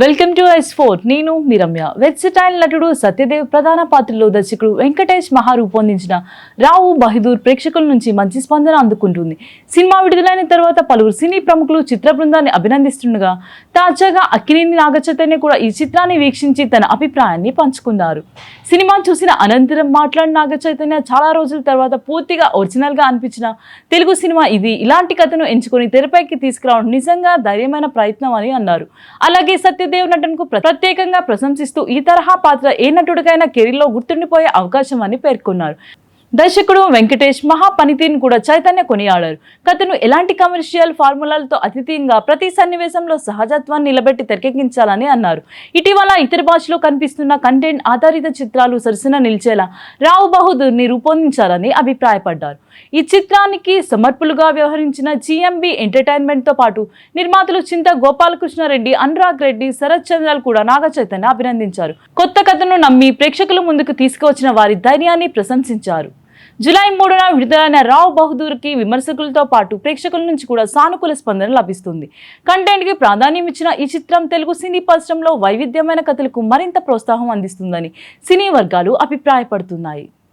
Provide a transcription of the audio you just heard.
Welcome to S4 నేను మీ Ramya. Versatile నటుడు సత్యదేవ్ ప్రధాన పాత్రలో దర్శకుడు వెంకటేష్ మహా రూపొందించిన రావు బహదూర్ ప్రేక్షకుల నుంచి మంచి స్పందన అందుకుంటుంది. సినిమా విడుదలైన తర్వాత పలువురు సినీ ప్రముఖులు చిత్ర బృందాన్ని అభినందిస్తుండగా తాజాగా అక్కినేని నాగచైతన్య కూడా ఈ చిత్రాన్ని వీక్షించి తన అభిప్రాయాన్ని పంచుకున్నారు. సినిమా చూసిన అనంతరం మాట్లాడిన నాగచైతన్య చాలా రోజుల తర్వాత పూర్తిగా ఒరిజినల్ గా అనిపించిన తెలుగు సినిమా ఇది. ఇలాంటి కథను ఎంచుకొని తెరపైకి తీసుకురావడం నిజంగా ధైర్యమైన ప్రయత్నం అని అన్నారు. అలాగే సత్యదేవ్ నటనకు ప్రత్యేకంగా ప్రశంసిస్తూ ఈ తరహా పాత్ర ఏ నటుడికైనా కెరీర్లో గుర్తుండిపోయే అవకాశం అని పేర్కొన్నారు. దర్శకుడు వెంకటేష్ మహా పనితీరును కూడా చైతన్య కొనియాడారు. కథను ఎలాంటి కమర్షియల్ ఫార్ములాలతో అతీతంగా ప్రతి సన్నివేశంలో సహజత్వాన్ని నిలబెట్టి తెరకెక్కించాలని అన్నారు. ఇటీవల ఇతర భాషలో కనిపిస్తున్న కంటెంట్ ఆధారిత చిత్రాలు సరసన నిలిచేలా రావు బహదూర్ని రూపొందించాలని అభిప్రాయపడ్డారు. ఈ చిత్రానికి సమర్పులుగా వ్యవహరించిన జిఎంబి ఎంటర్టైన్మెంట్ తో పాటు నిర్మాతలు చింత గోపాలకృష్ణారెడ్డి, అనురాగ్ రెడ్డి, శరత్ చంద్రాలు కూడా నాగచైతన్య అభినందించారు. కొత్త కథను నమ్మి ప్రేక్షకుల ముందుకు తీసుకువచ్చిన వారి ధైర్యాన్ని ప్రశంసించారు. జూలై 3న విడుదలైన రావు బహదూర్కి విమర్శకులతో పాటు ప్రేక్షకుల నుంచి కూడా సానుకూల స్పందన లభిస్తుంది. కంటెంట్కి ప్రాధాన్యం ఇచ్చిన ఈ చిత్రం తెలుగు సినీ పరిశ్రమలో వైవిధ్యమైన కథలకు మరింత ప్రోత్సాహం అందిస్తుందని సినీ వర్గాలు అభిప్రాయపడుతున్నాయి.